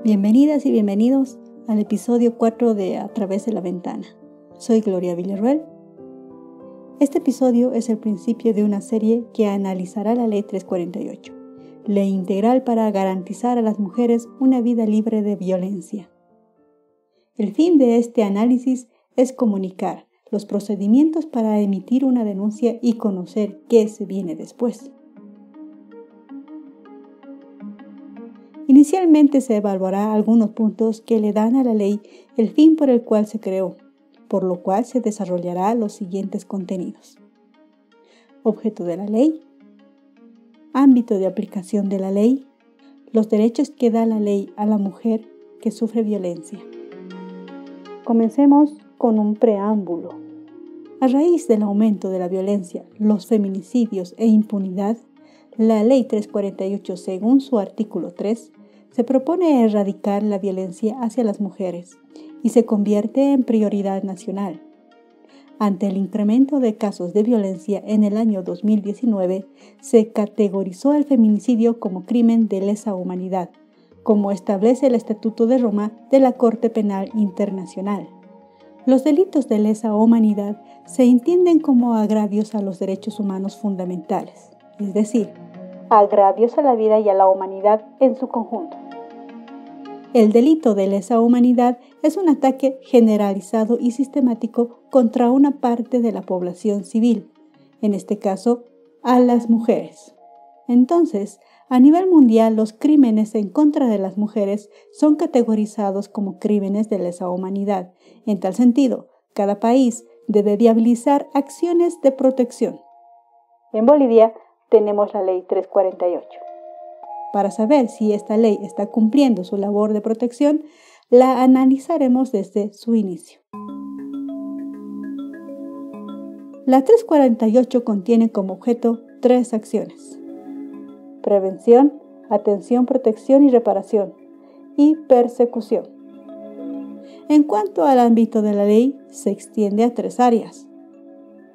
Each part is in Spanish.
Bienvenidas y bienvenidos al episodio 4 de A través de la ventana. Soy Gloria Villarruel. Este episodio es el principio de una serie que analizará la Ley 348, ley integral para garantizar a las mujeres una vida libre de violencia. El fin de este análisis es comunicar los procedimientos para emitir una denuncia y conocer qué se viene después. Inicialmente se evaluará algunos puntos que le dan a la ley el fin por el cual se creó, por lo cual se desarrollará los siguientes contenidos. Objeto de la ley, ámbito de aplicación de la ley, los derechos que da la ley a la mujer que sufre violencia. Comencemos con un preámbulo. A raíz del aumento de la violencia, los feminicidios e impunidad, la Ley 348, según su artículo 3, se propone erradicar la violencia hacia las mujeres y se convierte en prioridad nacional. Ante el incremento de casos de violencia en el año 2019, se categorizó el feminicidio como crimen de lesa humanidad, como establece el Estatuto de Roma de la Corte Penal Internacional. Los delitos de lesa humanidad se entienden como agravios a los derechos humanos fundamentales, es decir, agravios a la vida y a la humanidad en su conjunto. El delito de lesa humanidad es un ataque generalizado y sistemático contra una parte de la población civil, en este caso, a las mujeres. Entonces, a nivel mundial, los crímenes en contra de las mujeres son categorizados como crímenes de lesa humanidad. En tal sentido, cada país debe viabilizar acciones de protección. En Bolivia, tenemos la Ley 348. Para saber si esta ley está cumpliendo su labor de protección, la analizaremos desde su inicio. La 348 contiene como objeto 3 acciones: prevención, atención, protección y reparación, y persecución. En cuanto al ámbito de la ley, se extiende a 3 áreas: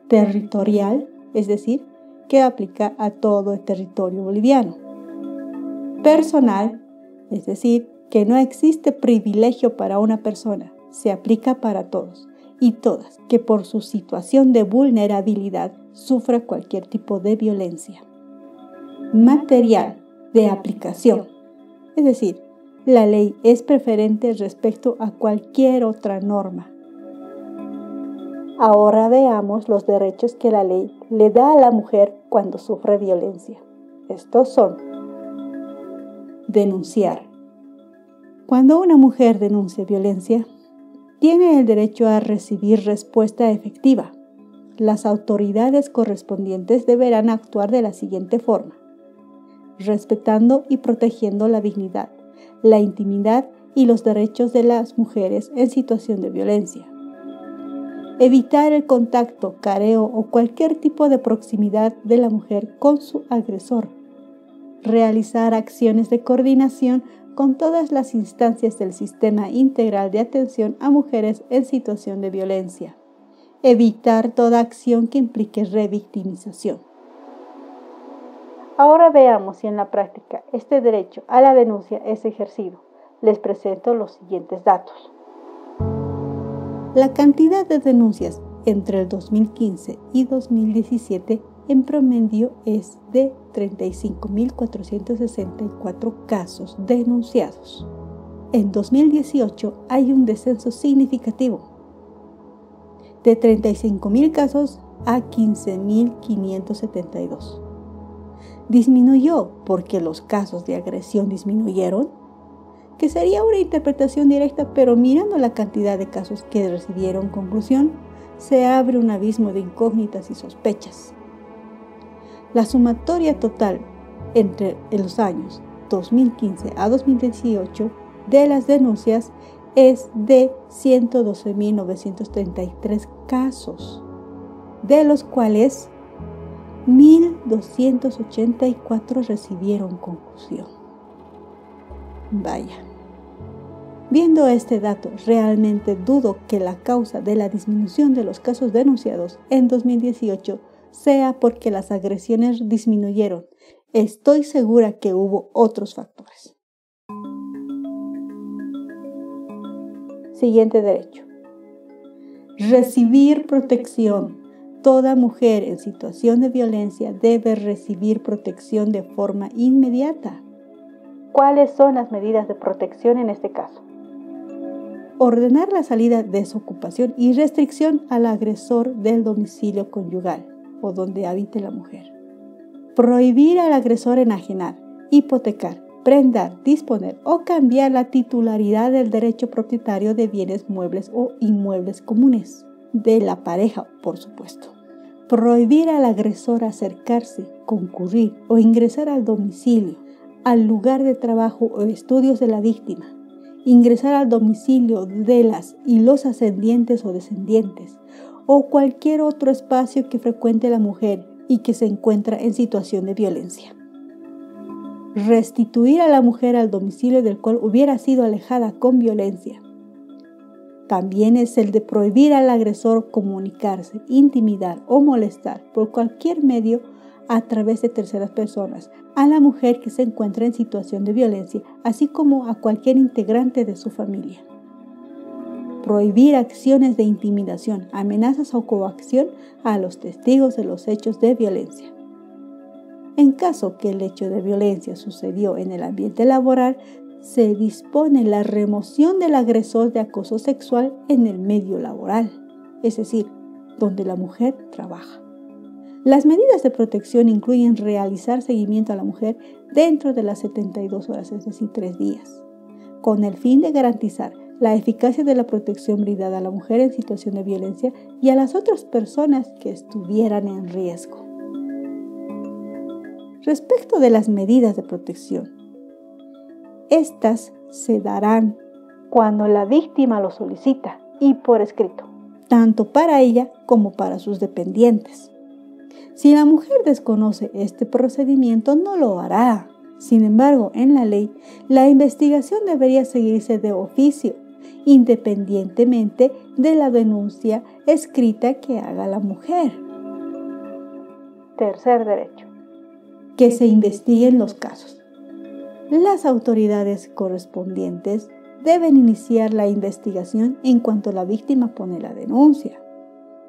territorial, es decir, que aplica a todo el territorio boliviano; personal, es decir, que no existe privilegio para una persona, se aplica para todos y todas que por su situación de vulnerabilidad sufra cualquier tipo de violencia; material, de aplicación, es decir, la ley es preferente respecto a cualquier otra norma. Ahora veamos los derechos que la ley le da a la mujer cuando sufre violencia. Estos son: denunciar. Cuando una mujer denuncia violencia, tiene el derecho a recibir respuesta efectiva. Las autoridades correspondientes deberán actuar de la siguiente forma: respetando y protegiendo la dignidad, la intimidad y los derechos de las mujeres en situación de violencia; evitar el contacto, careo o cualquier tipo de proximidad de la mujer con su agresor; realizar acciones de coordinación con todas las instancias del Sistema Integral de Atención a Mujeres en Situación de Violencia; evitar toda acción que implique revictimización. Ahora veamos si en la práctica este derecho a la denuncia es ejercido. Les presento los siguientes datos. La cantidad de denuncias entre el 2015 y 2017 en promedio es de 35.464 casos denunciados. En 2018 hay un descenso significativo, de 35.000 casos a 15.572. ¿Disminuyó porque los casos de agresión disminuyeron? Que sería una interpretación directa, pero mirando la cantidad de casos que recibieron conclusión, se abre un abismo de incógnitas y sospechas. La sumatoria total entre los años 2015 a 2018 de las denuncias es de 112.933 casos, de los cuales 1.284 recibieron conclusión. Vaya. Viendo este dato, realmente dudo que la causa de la disminución de los casos denunciados en 2018 sea porque las agresiones disminuyeron. Estoy segura que hubo otros factores. Siguiente derecho. Recibir protección. Toda mujer en situación de violencia debe recibir protección de forma inmediata. ¿Cuáles son las medidas de protección en este caso? Ordenar la salida, desocupación y restricción al agresor del domicilio conyugal o donde habite la mujer. Prohibir al agresor enajenar, hipotecar, prendar, disponer o cambiar la titularidad del derecho propietario de bienes muebles o inmuebles comunes, de la pareja, por supuesto. Prohibir al agresor acercarse, concurrir o ingresar al domicilio, al lugar de trabajo o estudios de la víctima. Ingresar al domicilio de las y los ascendientes o descendientes, o cualquier otro espacio que frecuente la mujer y que se encuentra en situación de violencia. Restituir a la mujer al domicilio del cual hubiera sido alejada con violencia. También es el de prohibir al agresor comunicarse, intimidar o molestar por cualquier medio a través de terceras personas a la mujer que se encuentra en situación de violencia, así como a cualquier integrante de su familia. Prohibir acciones de intimidación, amenazas o coacción a los testigos de los hechos de violencia. En caso que el hecho de violencia sucedió en el ambiente laboral, se dispone la remoción del agresor de acoso sexual en el medio laboral, es decir, donde la mujer trabaja. Las medidas de protección incluyen realizar seguimiento a la mujer dentro de las 72 horas, es decir, 3 días, con el fin de garantizar la eficacia de la protección brindada a la mujer en situación de violencia y a las otras personas que estuvieran en riesgo. Respecto de las medidas de protección, estas se darán cuando la víctima lo solicita y por escrito, tanto para ella como para sus dependientes. Si la mujer desconoce este procedimiento, no lo hará. Sin embargo, en la ley, la investigación debería seguirse de oficio, independientemente de la denuncia escrita que haga la mujer. Tercer derecho. Que se investiguen los casos. Las autoridades correspondientes deben iniciar la investigación en cuanto la víctima pone la denuncia.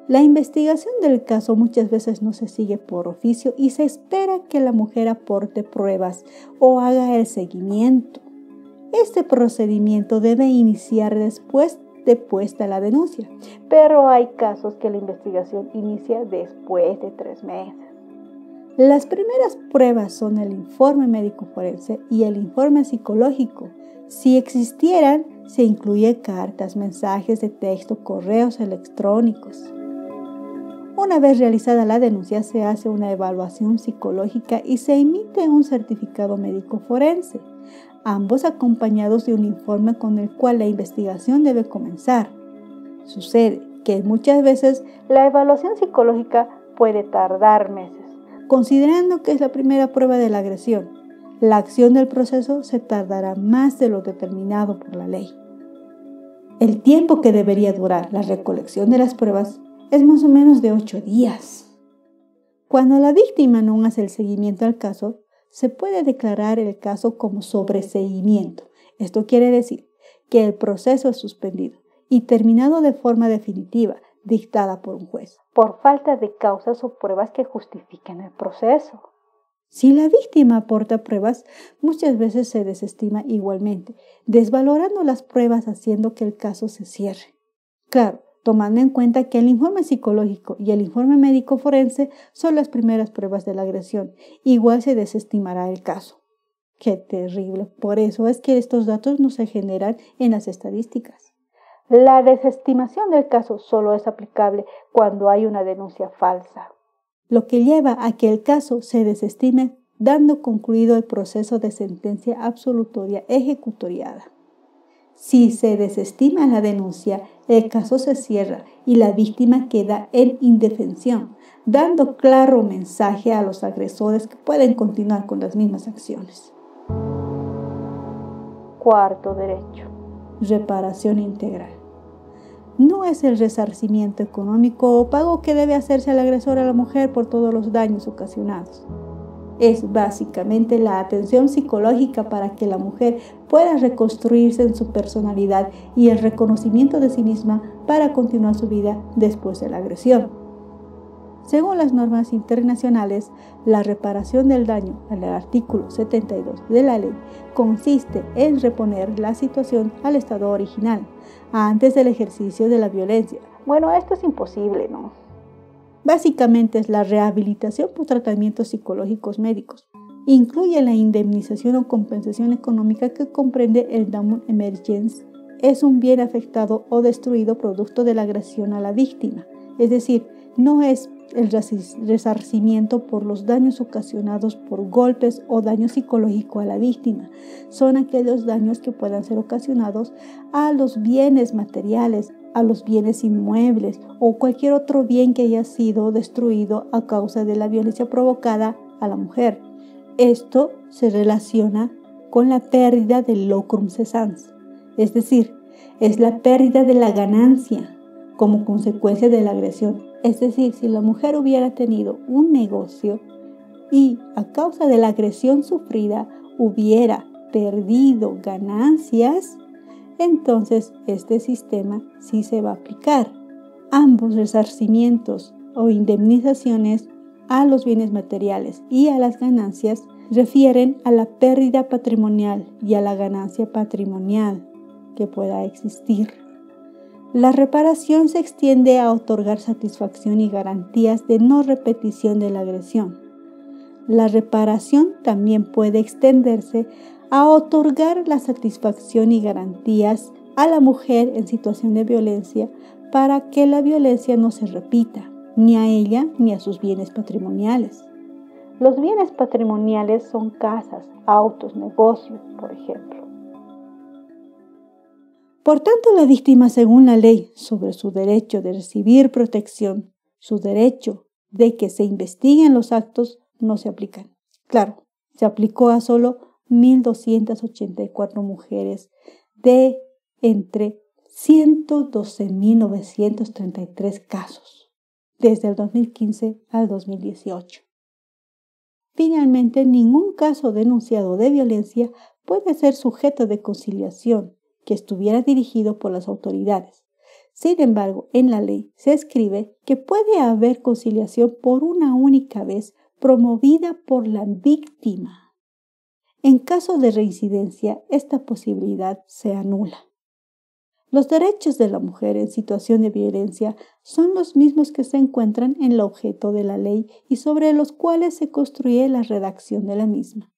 La investigación del caso muchas veces no se sigue por oficio y se espera que la mujer aporte pruebas o haga el seguimiento. Este procedimiento debe iniciar después de puesta la denuncia, pero hay casos que la investigación inicia después de 3 meses. Las primeras pruebas son el informe médico forense y el informe psicológico. Si existieran, se incluye cartas, mensajes de texto, correos electrónicos. Una vez realizada la denuncia, se hace una evaluación psicológica y se emite un certificado médico forense, ambos acompañados de un informe con el cual la investigación debe comenzar. Sucede que muchas veces la evaluación psicológica puede tardar meses. Considerando que es la primera prueba de la agresión, la acción del proceso se tardará más de lo determinado por la ley. El tiempo que debería durar la recolección de las pruebas es más o menos de 8 días. Cuando la víctima no hace el seguimiento al caso, se puede declarar el caso como sobreseimiento. Esto quiere decir que el proceso es suspendido y terminado de forma definitiva, dictada por un juez, por falta de causas o pruebas que justifiquen el proceso. Si la víctima aporta pruebas, muchas veces se desestima igualmente, desvalorando las pruebas haciendo que el caso se cierre. Claro, tomando en cuenta que el informe psicológico y el informe médico forense son las primeras pruebas de la agresión, igual se desestimará el caso. ¡Qué terrible! Por eso es que estos datos no se generan en las estadísticas. La desestimación del caso solo es aplicable cuando hay una denuncia falsa, lo que lleva a que el caso se desestime dando concluido el proceso de sentencia absolutoria ejecutoriada. Si se desestima la denuncia, el caso se cierra y la víctima queda en indefensión, dando claro mensaje a los agresores que pueden continuar con las mismas acciones. Cuarto derecho. Reparación integral. No es el resarcimiento económico o pago que debe hacerse al agresor a la mujer por todos los daños ocasionados. Es básicamente la atención psicológica para que la mujer pueda reconstruirse en su personalidad y el reconocimiento de sí misma para continuar su vida después de la agresión. Según las normas internacionales, la reparación del daño en el artículo 72 de la ley consiste en reponer la situación al estado original antes del ejercicio de la violencia. Bueno, esto es imposible, ¿no? Básicamente es la rehabilitación por tratamientos psicológicos médicos. Incluye la indemnización o compensación económica que comprende el damage emergence. Es un bien afectado o destruido producto de la agresión a la víctima. Es decir, no es el resarcimiento por los daños ocasionados por golpes o daño psicológico a la víctima. Son aquellos daños que puedan ser ocasionados a los bienes materiales, a los bienes inmuebles o cualquier otro bien que haya sido destruido a causa de la violencia provocada a la mujer. Esto se relaciona con la pérdida del locrum cessans, es decir, es la pérdida de la ganancia como consecuencia de la agresión. Es decir, si la mujer hubiera tenido un negocio y a causa de la agresión sufrida hubiera perdido ganancias, entonces este sistema sí se va a aplicar. Ambos resarcimientos o indemnizaciones a los bienes materiales y a las ganancias refieren a la pérdida patrimonial y a la ganancia patrimonial que pueda existir. La reparación se extiende a otorgar satisfacción y garantías de no repetición de la agresión. La reparación también puede extenderse a otorgar la satisfacción y garantías a la mujer en situación de violencia para que la violencia no se repita, ni a ella ni a sus bienes patrimoniales. Los bienes patrimoniales son casas, autos, negocios, por ejemplo. Por tanto, la víctima, según la ley sobre su derecho de recibir protección, su derecho de que se investiguen los actos, no se aplican. Claro, se aplicó a solo 1.284 mujeres de entre 112.933 casos, desde el 2015 al 2018. Finalmente, ningún caso denunciado de violencia puede ser sujeto de conciliación que estuviera dirigido por las autoridades. Sin embargo, en la ley se escribe que puede haber conciliación por una única vez promovida por la víctima. En caso de reincidencia, esta posibilidad se anula. Los derechos de la mujer en situación de violencia son los mismos que se encuentran en el objeto de la ley y sobre los cuales se construye la redacción de la misma.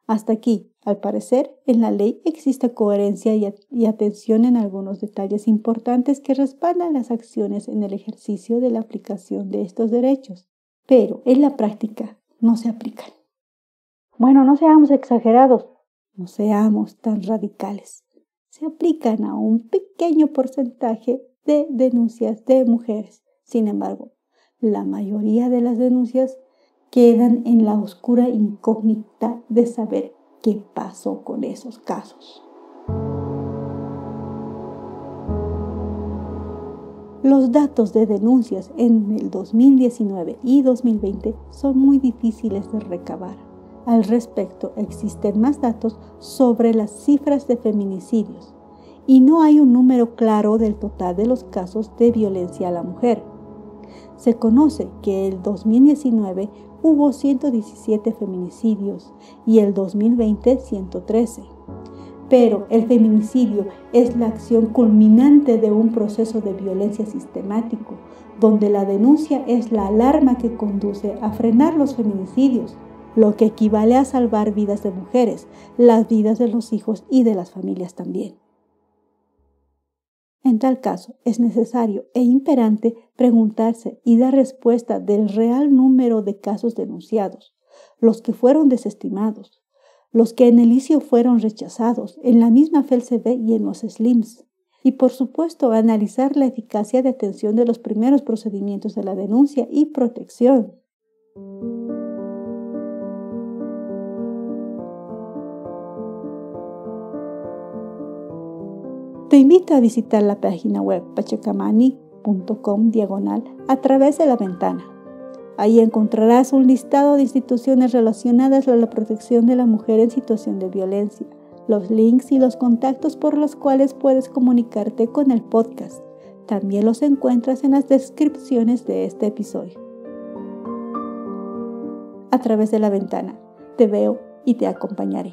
Hasta aquí, al parecer, en la ley existe coherencia y atención en algunos detalles importantes que respaldan las acciones en el ejercicio de la aplicación de estos derechos, pero en la práctica no se aplican. Bueno, no seamos exagerados, no seamos tan radicales. Se aplican a un pequeño porcentaje de denuncias de mujeres. Sin embargo, la mayoría de las denuncias quedan en la oscura incógnita de saber qué pasó con esos casos. Los datos de denuncias en el 2019 y 2020 son muy difíciles de recabar. Al respecto, existen más datos sobre las cifras de feminicidios y no hay un número claro del total de los casos de violencia a la mujer. Se conoce que el 2019 hubo 117 feminicidios y el 2020 113. Pero el feminicidio es la acción culminante de un proceso de violencia sistemático, donde la denuncia es la alarma que conduce a frenar los feminicidios, lo que equivale a salvar vidas de mujeres, las vidas de los hijos y de las familias también. En tal caso, es necesario e imperante preguntarse y dar respuesta del real número de casos denunciados, los que fueron desestimados, los que en el inicio fueron rechazados, en la misma FELCB y en los SLIMs, y por supuesto analizar la eficacia de atención de los primeros procedimientos de la denuncia y protección. Te invito a visitar la página web pachacamani.com/a través de la ventana. Ahí encontrarás un listado de instituciones relacionadas a la protección de la mujer en situación de violencia, los links y los contactos por los cuales puedes comunicarte con el podcast. También los encuentras en las descripciones de este episodio. A través de la ventana, te veo y te acompañaré.